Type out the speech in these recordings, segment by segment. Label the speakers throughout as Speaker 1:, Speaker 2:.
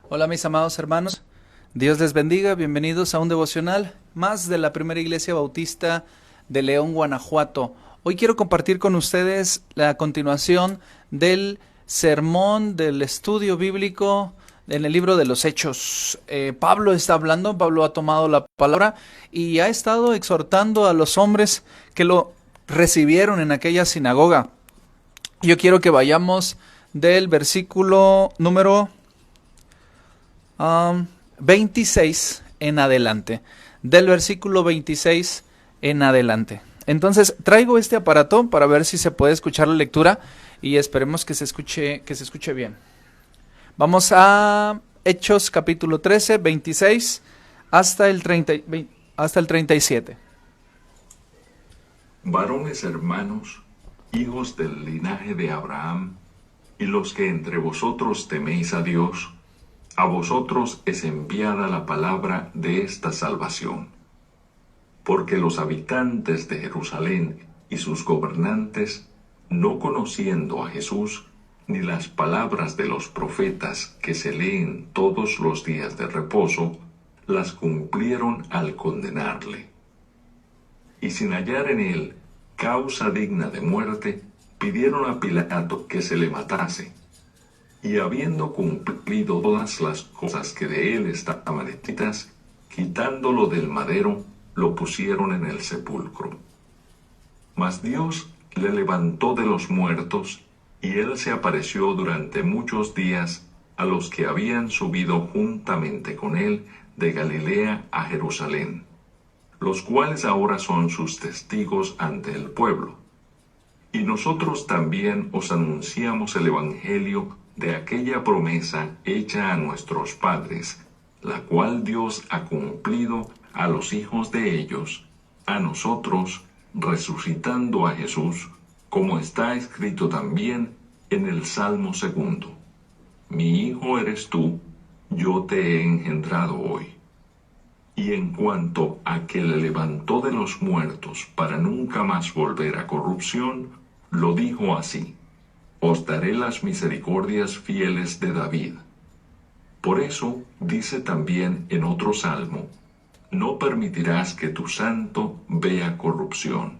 Speaker 1: Hola mis amados hermanos, Dios les bendiga, bienvenidos a un devocional más de la Primera Iglesia Bautista de León, Guanajuato. Hoy quiero compartir con ustedes la continuación del sermón del estudio bíblico en el libro de los Hechos. Pablo está hablando, Pablo ha tomado la palabra y ha estado exhortando a los hombres que lo recibieron en aquella sinagoga. Yo quiero que vayamos del versículo número 26 en adelante, del versículo 26 en adelante. Entonces traigo este aparato para ver si se puede escuchar la lectura y esperemos que se escuche bien. Vamos a Hechos capítulo 13, 26 hasta el 37.
Speaker 2: Varones hermanos, hijos del linaje de Abraham, y los que entre vosotros teméis a Dios, a vosotros es enviada la palabra de esta salvación. Porque los habitantes de Jerusalén y sus gobernantes, no conociendo a Jesús, ni las palabras de los profetas que se leen todos los días de reposo, las cumplieron al condenarle. Y sin hallar en él causa digna de muerte, pidieron a Pilato que se le matase. Y habiendo cumplido todas las cosas que de él estaban escritas, quitándolo del madero, lo pusieron en el sepulcro. Mas Dios le levantó de los muertos, y él se apareció durante muchos días a los que habían subido juntamente con él de Galilea a Jerusalén, los cuales ahora son sus testigos ante el pueblo. Y nosotros también os anunciamos el evangelio de aquella promesa hecha a nuestros padres, la cual Dios ha cumplido a los hijos de ellos, a nosotros, resucitando a Jesús, como está escrito también en el Salmo 2: Mi hijo eres tú, yo te he engendrado hoy. Y en cuanto a que le levantó de los muertos para nunca más volver a corrupción, lo dijo así: Os daré las misericordias fieles de David. Por eso dice también en otro salmo: No permitirás que tu santo vea corrupción.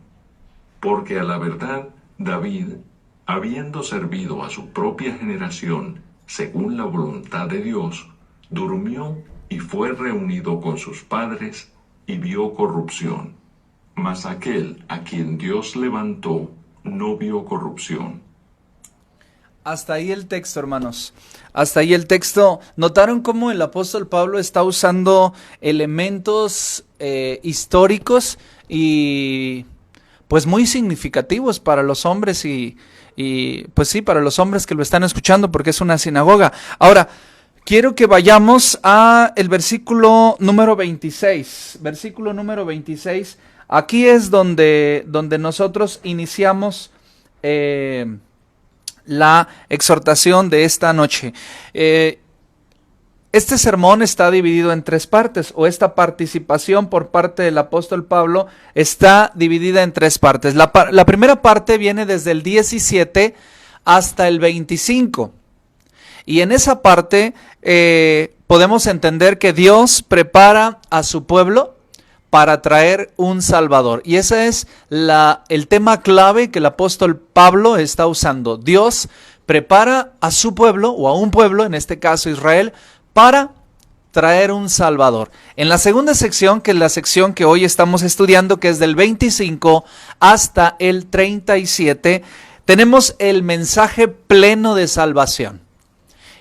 Speaker 2: Porque a la verdad David, habiendo servido a su propia generación según la voluntad de Dios, durmió y fue reunido con sus padres y vio corrupción. Mas aquel a quien Dios levantó no vio corrupción.
Speaker 1: Hasta ahí el texto, hermanos. Hasta ahí el texto. ¿Notaron cómo el apóstol Pablo está usando elementos históricos y pues muy significativos para los hombres y pues sí, para los hombres que lo están escuchando porque es una sinagoga? Ahora, quiero que vayamos a el versículo número 26. Versículo número 26. Aquí es donde nosotros iniciamos la exhortación de esta noche. Este sermón está dividido en tres partes, o esta participación por parte del apóstol Pablo está dividida en tres partes. La primera parte viene desde el 17 hasta el 25. Y en esa parte podemos entender que Dios prepara a su pueblo para traer un Salvador. Y ese es el tema clave que el apóstol Pablo está usando. Dios prepara a su pueblo, o a un pueblo, en este caso Israel, para traer un Salvador. En la segunda sección, que es la sección que hoy estamos estudiando, que es del 25 hasta el 37, tenemos el mensaje pleno de salvación.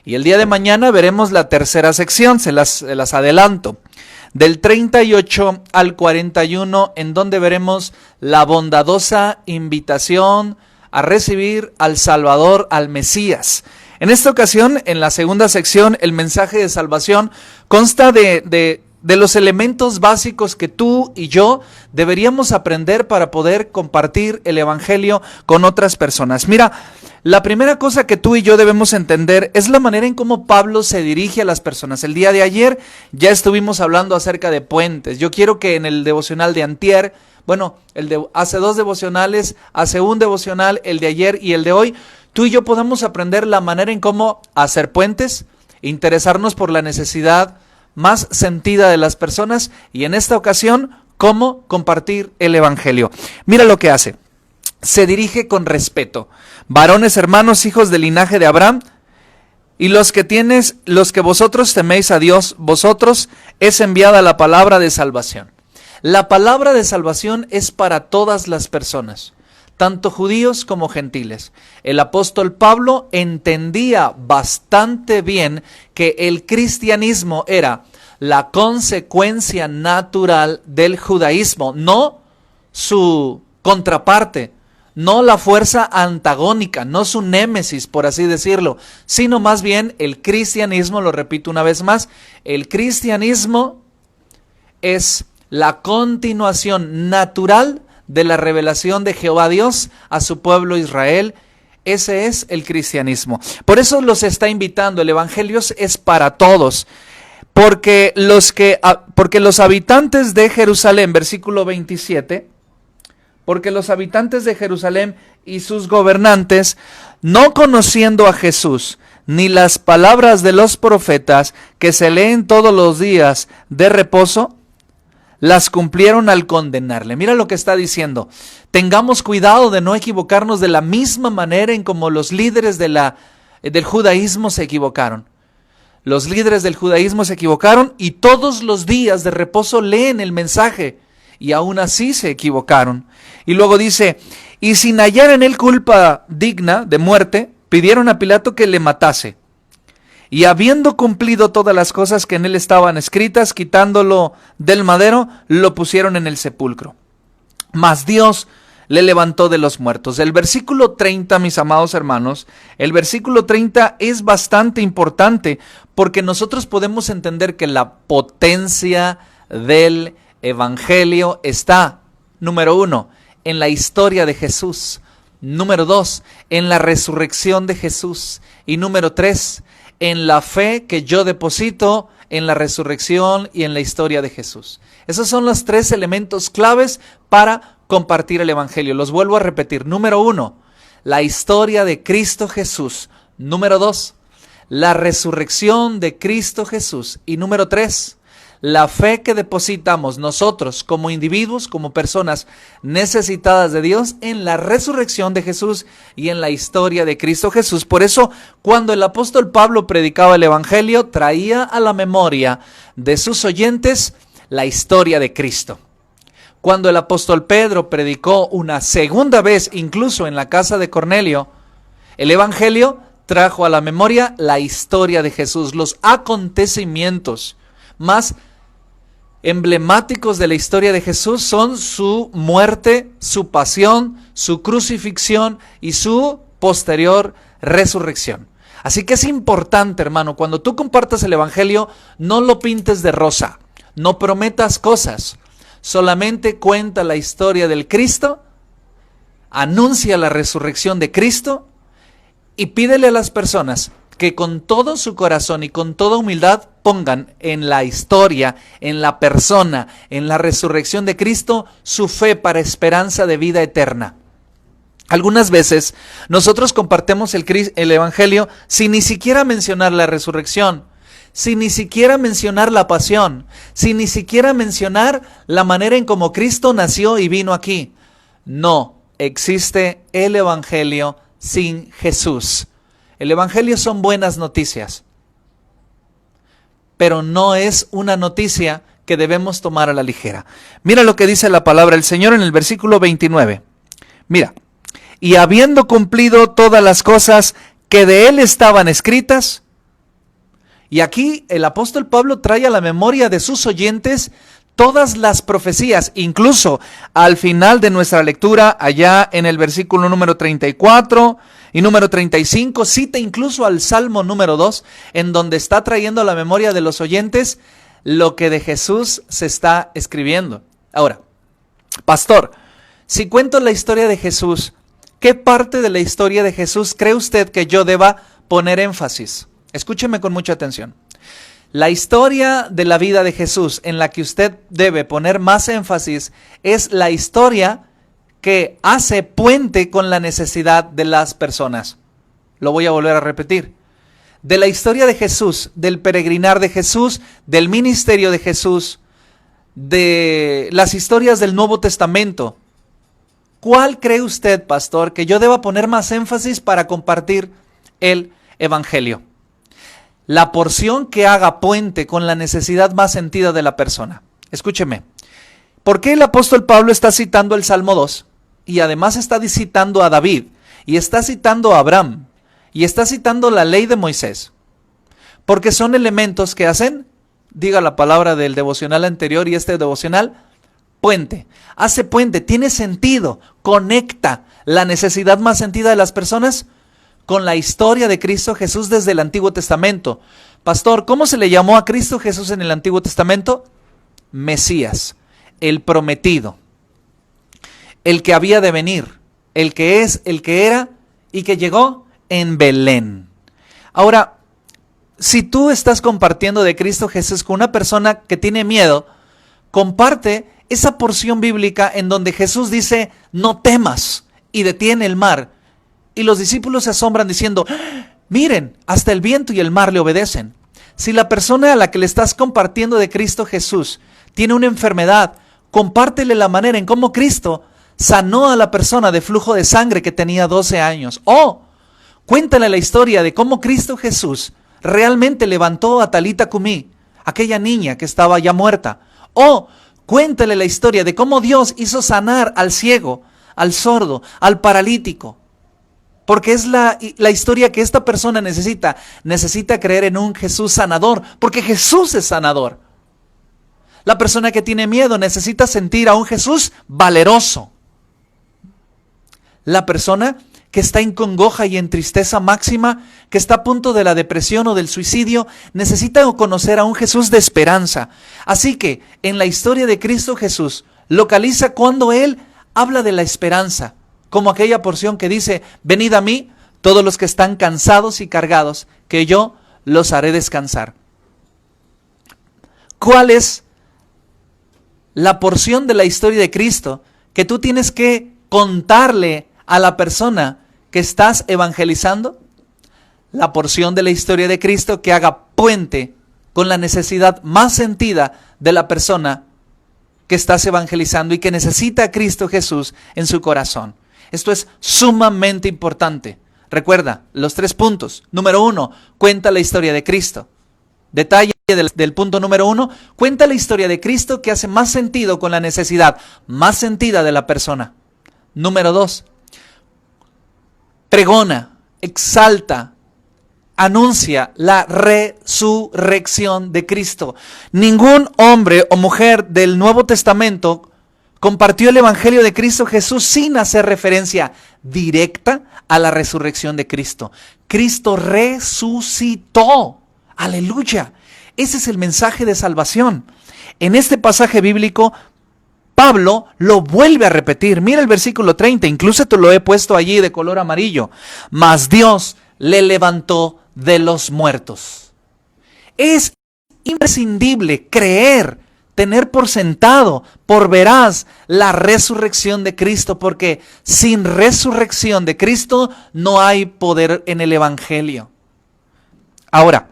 Speaker 1: Y el día de mañana veremos la tercera sección, se las adelanto, del 38 al 41, en donde veremos la bondadosa invitación a recibir al Salvador, al Mesías. En esta ocasión, en la segunda sección, el mensaje de salvación consta de los elementos básicos que tú y yo deberíamos aprender para poder compartir el evangelio con otras personas. Mira, la primera cosa que tú y yo debemos entender es la manera en cómo Pablo se dirige a las personas. El día de ayer ya estuvimos hablando acerca de puentes. Yo quiero que en el devocional de antier, hace dos devocionales, hace un devocional, el de ayer y el de hoy, tú y yo podamos aprender la manera en cómo hacer puentes interesarnos por la necesidad más sentida de las personas y en esta ocasión, cómo compartir el evangelio. Mira lo que hace. Se dirige con respeto. Varones, hermanos, hijos del linaje de Abraham, y los que vosotros teméis a Dios, vosotros es enviada la palabra de salvación. La palabra de salvación es para todas las personas, tanto judíos como gentiles. El apóstol Pablo entendía bastante bien que el cristianismo era la consecuencia natural del judaísmo, no su contraparte, no la fuerza antagónica, no su némesis, por así decirlo, sino más bien el cristianismo, lo repito una vez más, el cristianismo es la continuación natural de la revelación de Jehová Dios a su pueblo Israel. Ese es el cristianismo. Por eso los está invitando, el evangelio es para todos. Porque los habitantes de Jerusalén, versículo 27, porque los habitantes de Jerusalén y sus gobernantes, no conociendo a Jesús, ni las palabras de los profetas que se leen todos los días de reposo, las cumplieron al condenarle. Mira lo que está diciendo. Tengamos cuidado de no equivocarnos de la misma manera en como los líderes del judaísmo se equivocaron. Los líderes del judaísmo se equivocaron y todos los días de reposo leen el mensaje y aún así se equivocaron. Y luego dice, y sin hallar en él culpa digna de muerte, pidieron a Pilato que le matase. Y habiendo cumplido todas las cosas que en él estaban escritas, quitándolo del madero, lo pusieron en el sepulcro. Mas Dios le levantó de los muertos. El versículo 30, mis amados hermanos, el versículo 30 es bastante importante porque nosotros podemos entender que la potencia del evangelio está, número 1, en la historia de Jesús. Número 2, en la resurrección de Jesús. Y número 3, en la fe que yo deposito en la resurrección y en la historia de Jesús. Esos son los 3 elementos claves para compartir el evangelio. Los vuelvo a repetir. Número 1, la historia de Cristo Jesús. Número 2, la resurrección de Cristo Jesús. Y número 3, la fe que depositamos nosotros como individuos, como personas necesitadas de Dios en la resurrección de Jesús y en la historia de Cristo Jesús. Por eso, cuando el apóstol Pablo predicaba el evangelio, traía a la memoria de sus oyentes la historia de Cristo. Cuando el apóstol Pedro predicó una segunda vez, incluso en la casa de Cornelio, el evangelio trajo a la memoria la historia de Jesús, los acontecimientos más emblemáticos de la historia de Jesús son su muerte, su pasión, su crucifixión y su posterior resurrección. Así que es importante, hermano, cuando tú compartas el evangelio, no lo pintes de rosa, no prometas cosas, solamente cuenta la historia del Cristo, anuncia la resurrección de Cristo y pídele a las personas que con todo su corazón y con toda humildad pongan en la historia, en la persona, en la resurrección de Cristo, su fe para esperanza de vida eterna. Algunas veces nosotros compartimos el evangelio sin ni siquiera mencionar la resurrección, sin ni siquiera mencionar la pasión, sin ni siquiera mencionar la manera en cómo Cristo nació y vino aquí. No existe el evangelio sin Jesús. El evangelio son buenas noticias, pero no es una noticia que debemos tomar a la ligera. Mira lo que dice la palabra del Señor en el versículo 29. Mira, y habiendo cumplido todas las cosas que de él estaban escritas, y aquí el apóstol Pablo trae a la memoria de sus oyentes todas las profecías, incluso al final de nuestra lectura, allá en el versículo número 34 y número 35, cita incluso al Salmo número 2, en donde está trayendo a la memoria de los oyentes lo que de Jesús se está escribiendo. Ahora, pastor, si cuento la historia de Jesús, ¿qué parte de la historia de Jesús cree usted que yo deba poner énfasis? Escúcheme con mucha atención. La historia de la vida de Jesús en la que usted debe poner más énfasis es la historia que hace puente con la necesidad de las personas. Lo voy a volver a repetir. de la historia de Jesús, del peregrinar de Jesús, del ministerio de Jesús, de las historias del Nuevo Testamento, ¿cuál cree usted, pastor, que yo deba poner más énfasis para compartir el Evangelio? La porción que haga puente con la necesidad más sentida de la persona. Escúcheme, ¿por qué el apóstol Pablo está citando el Salmo 2? Y además está citando a David, y está citando a Abraham, y está citando la ley de Moisés. Porque son elementos que hacen, diga la palabra del devocional anterior y este devocional, puente. Hace puente, tiene sentido, conecta la necesidad más sentida de las personas con la historia de Cristo Jesús desde el Antiguo Testamento. Pastor, ¿cómo se le llamó a Cristo Jesús en el Antiguo Testamento? Mesías, el prometido, el que había de venir, el que es, el que era y que llegó en Belén. Ahora, si tú estás compartiendo de Cristo Jesús con una persona que tiene miedo, comparte esa porción bíblica en donde Jesús dice, no temas, y detiene el mar. Y los discípulos se asombran diciendo, miren, hasta el viento y el mar le obedecen. Si la persona a la que le estás compartiendo de Cristo Jesús tiene una enfermedad, compártele la manera en cómo Cristo sanó a la persona de flujo de sangre que tenía 12 años. O cuéntale la historia de cómo Cristo Jesús realmente levantó a Talita Cumí, aquella niña que estaba ya muerta. O cuéntale la historia de cómo Dios hizo sanar al ciego, al sordo, al paralítico. Porque es la historia que esta persona necesita. Necesita creer en un Jesús sanador, porque Jesús es sanador. La persona que tiene miedo necesita sentir a un Jesús valeroso. La persona que está en congoja y en tristeza máxima, que está a punto de la depresión o del suicidio, necesita conocer a un Jesús de esperanza. Así que en la historia de Cristo Jesús, localiza cuando Él habla de la esperanza, como aquella porción que dice, venid a mí, todos los que están cansados y cargados, que yo los haré descansar. ¿Cuál es la porción de la historia de Cristo que tú tienes que contarle a la persona que estás evangelizando? La porción de la historia de Cristo que haga puente con la necesidad más sentida de la persona que estás evangelizando y que necesita a Cristo Jesús en su corazón. Esto es sumamente importante. Recuerda los 3 puntos. Número 1, cuenta la historia de Cristo. Detalle del punto número 1, cuenta la historia de Cristo que hace más sentido con la necesidad más sentida de la persona. Número 2, pregona, exalta, anuncia la resurrección de Cristo. Ningún hombre o mujer del Nuevo Testamento compartió el Evangelio de Cristo Jesús sin hacer referencia directa a la resurrección de Cristo. Cristo resucitó. Aleluya. Ese es el mensaje de salvación. En este pasaje bíblico, Pablo lo vuelve a repetir. Mira el versículo 30, incluso te lo he puesto allí de color amarillo. Mas Dios le levantó de los muertos. Es imprescindible creer, tener por sentado, por veraz, la resurrección de Cristo, porque sin resurrección de Cristo no hay poder en el Evangelio. Ahora,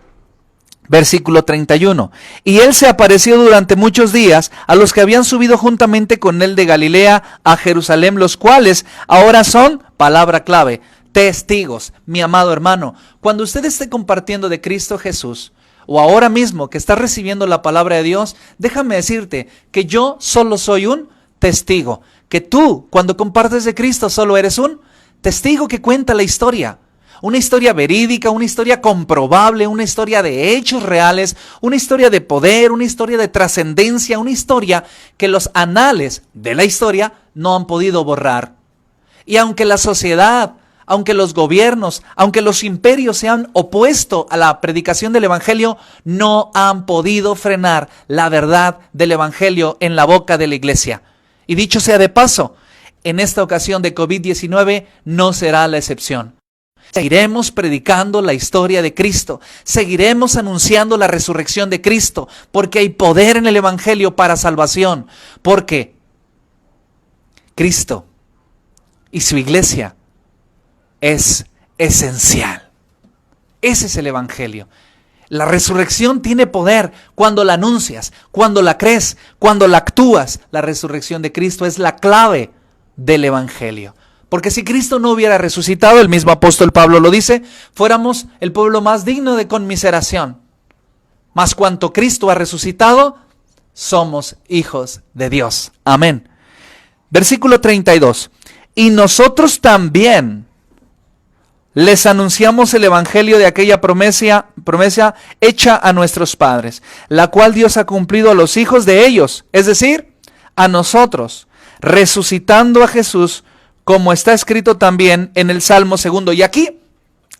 Speaker 1: versículo 31. Y él se apareció durante muchos días a los que habían subido juntamente con él de Galilea a Jerusalén, los cuales ahora son, palabra clave, testigos. Mi amado hermano, cuando usted esté compartiendo de Cristo Jesús, o ahora mismo que estás recibiendo la palabra de Dios, déjame decirte que yo solo soy un testigo. Que tú, cuando compartes de Cristo, solo eres un testigo que cuenta la historia. Una historia verídica, una historia comprobable, una historia de hechos reales, una historia de poder, una historia de trascendencia, una historia que los anales de la historia no han podido borrar. Y aunque la sociedad, aunque los gobiernos, aunque los imperios se han opuesto a la predicación del Evangelio, no han podido frenar la verdad del Evangelio en la boca de la iglesia. Y dicho sea de paso, en esta ocasión de COVID-19 no será la excepción. Seguiremos predicando la historia de Cristo, seguiremos anunciando la resurrección de Cristo, porque hay poder en el Evangelio para salvación, porque Cristo y su iglesia es esencial. Ese es el Evangelio. La resurrección tiene poder cuando la anuncias, cuando la crees, cuando la actúas. La resurrección de Cristo es la clave del Evangelio. Porque si Cristo no hubiera resucitado, el mismo apóstol Pablo lo dice, fuéramos el pueblo más digno de conmiseración. Mas cuanto Cristo ha resucitado, somos hijos de Dios. Amén. Versículo 32. Y nosotros también les anunciamos el evangelio de aquella promesa hecha a nuestros padres, la cual Dios ha cumplido a los hijos de ellos, es decir, a nosotros, resucitando a Jesús, como está escrito también en el Salmo 2. Y aquí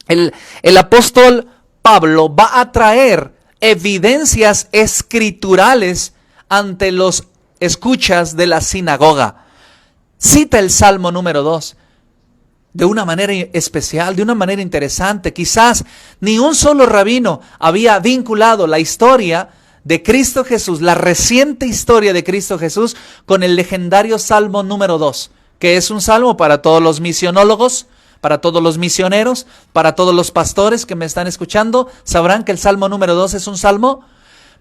Speaker 1: el apóstol Pablo va a traer evidencias escriturales ante los escuchas de la sinagoga. Cita el Salmo número 2 de una manera especial, de una manera interesante. Quizás ni un solo rabino había vinculado la historia de Cristo Jesús, la reciente historia de Cristo Jesús, con el legendario Salmo número 2, que es un salmo para todos los misionólogos, para todos los misioneros, para todos los pastores que me están escuchando. Sabrán que el Salmo número 2 es un salmo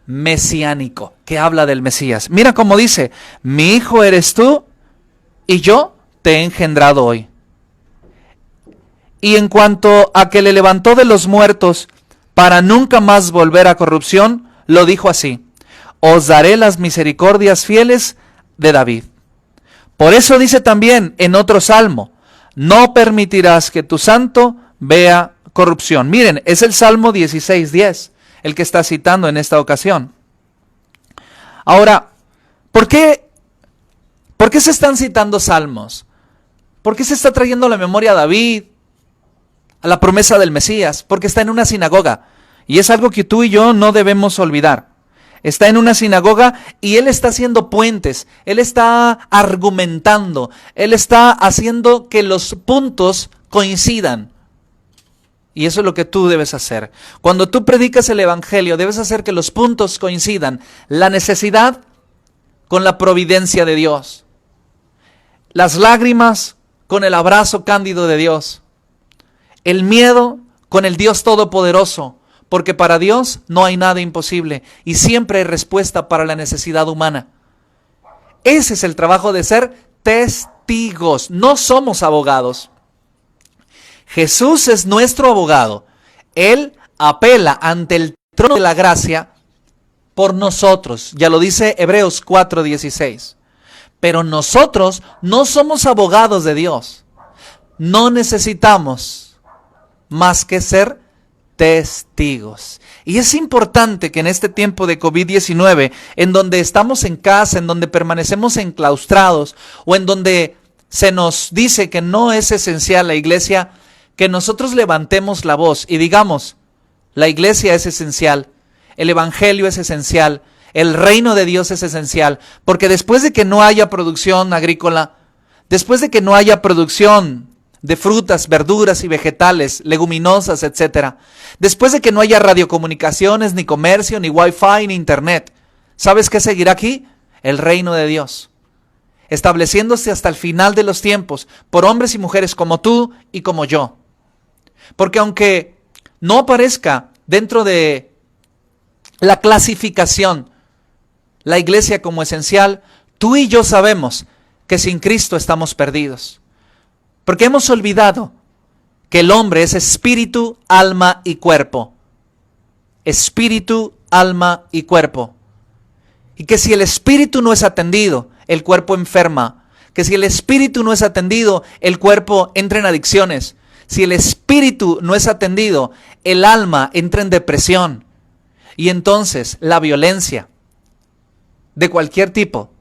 Speaker 1: mesiánico, que habla del Mesías. Mira cómo dice: mi hijo eres tú y yo te he engendrado hoy. Y en cuanto a que le levantó de los muertos para nunca más volver a corrupción, lo dijo así: os daré las misericordias fieles de David. Por eso dice también en otro salmo: no permitirás que tu santo vea corrupción. Miren, es el Salmo 16:10, el que está citando en esta ocasión. Ahora, ¿por qué se están citando salmos? ¿Por qué se está trayendo a la memoria a David, a la promesa del Mesías? Porque está en una sinagoga, y es algo que tú y yo no debemos olvidar. Está en una sinagoga y él está haciendo puentes, él está argumentando, él está haciendo que los puntos coincidan. Y eso es lo que tú debes hacer. Cuando tú predicas el evangelio, debes hacer que los puntos coincidan. La necesidad con la providencia de Dios. Las lágrimas con el abrazo cándido de Dios. El miedo con el Dios todopoderoso. Porque para Dios no hay nada imposible y siempre hay respuesta para la necesidad humana. Ese es el trabajo de ser testigos. No somos abogados. Jesús es nuestro abogado. Él apela ante el trono de la gracia por nosotros. Ya lo dice Hebreos 4:16. Pero nosotros no somos abogados de Dios. No necesitamos más que ser testigos. Y es importante que en este tiempo de COVID-19, en donde estamos en casa, en donde permanecemos enclaustrados, o en donde se nos dice que no es esencial la iglesia, que nosotros levantemos la voz y digamos: la iglesia es esencial, el evangelio es esencial, el reino de Dios es esencial, porque después de que no haya producción agrícola, después de que no haya producción de frutas, verduras y vegetales, leguminosas, etc. Después de que no haya radiocomunicaciones, ni comercio, ni wifi, ni internet, ¿sabes qué seguirá aquí? El reino de Dios, estableciéndose hasta el final de los tiempos, por hombres y mujeres como tú y como yo. Porque aunque no aparezca dentro de la clasificación la iglesia como esencial, tú y yo sabemos que sin Cristo estamos perdidos. Porque hemos olvidado que el hombre es espíritu, alma y cuerpo. Espíritu, alma y cuerpo. Y que si el espíritu no es atendido, el cuerpo enferma. Que si el espíritu no es atendido, el cuerpo entra en adicciones. Si el espíritu no es atendido, el alma entra en depresión. Y entonces la violencia de cualquier tipo,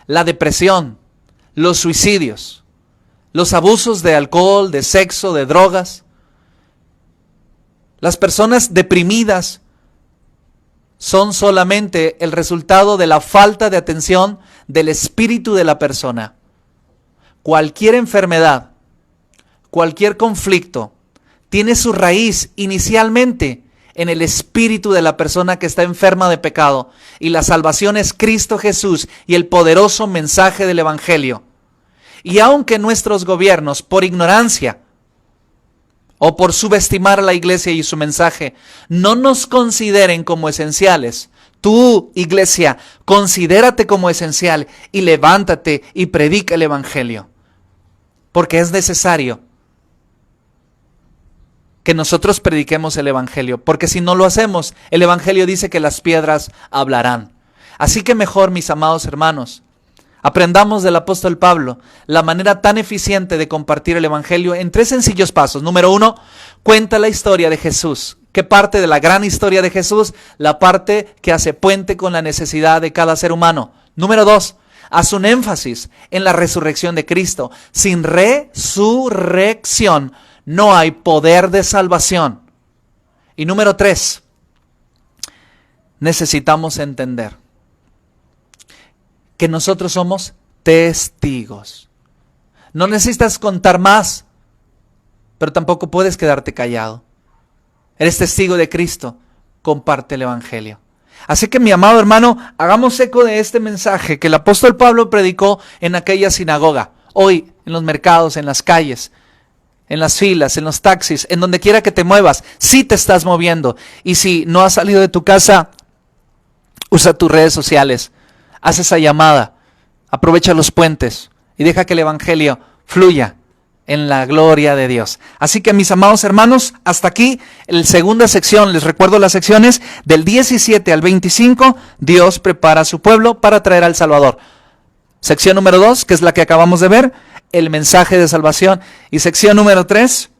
Speaker 1: la depresión, los suicidios, los abusos de alcohol, de sexo, de drogas, las personas deprimidas son solamente el resultado de la falta de atención del espíritu de la persona. Cualquier enfermedad, cualquier conflicto, tiene su raíz inicialmente en el espíritu de la persona que está enferma de pecado. Y la salvación es Cristo Jesús y el poderoso mensaje del evangelio. Y aunque nuestros gobiernos, por ignorancia o por subestimar a la iglesia y su mensaje, no nos consideren como esenciales. Tú, iglesia, considérate como esencial y levántate y predica el evangelio. Porque es necesario que nosotros prediquemos el evangelio. Porque si no lo hacemos, el evangelio dice que las piedras hablarán. Así que mejor, mis amados hermanos, aprendamos del apóstol Pablo la manera tan eficiente de compartir el evangelio en 3 sencillos pasos. Número 1, cuenta la historia de Jesús. ¿Qué parte de la gran historia de Jesús? La parte que hace puente con la necesidad de cada ser humano. Número 2, haz un énfasis en la resurrección de Cristo. Sin resurrección no hay poder de salvación. Y número 3, necesitamos entender que nosotros somos testigos. No necesitas contar más, pero tampoco puedes quedarte callado. Eres testigo de Cristo, comparte el evangelio. Así que, mi amado hermano, hagamos eco de este mensaje que el apóstol Pablo predicó en aquella sinagoga. Hoy, en los mercados, en las calles, en las filas, en los taxis, en donde quiera que te muevas, sí te estás moviendo. Y si no has salido de tu casa, usa tus redes sociales, haz esa llamada, aprovecha los puentes y deja que el evangelio fluya en la gloria de Dios. Así que, mis amados hermanos, hasta aquí la segunda sección. Les recuerdo las secciones del 17 al 25. Dios prepara a su pueblo para traer al Salvador. Sección número 2, que es la que acabamos de ver, el mensaje de salvación. Y sección número 3,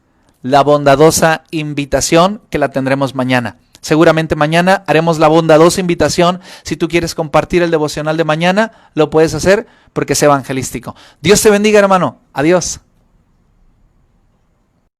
Speaker 1: la bondadosa invitación, que la tendremos mañana. Seguramente mañana haremos la bondadosa invitación. Si tú quieres compartir el devocional de mañana, lo puedes hacer porque es evangelístico. Dios te bendiga, hermano. Adiós.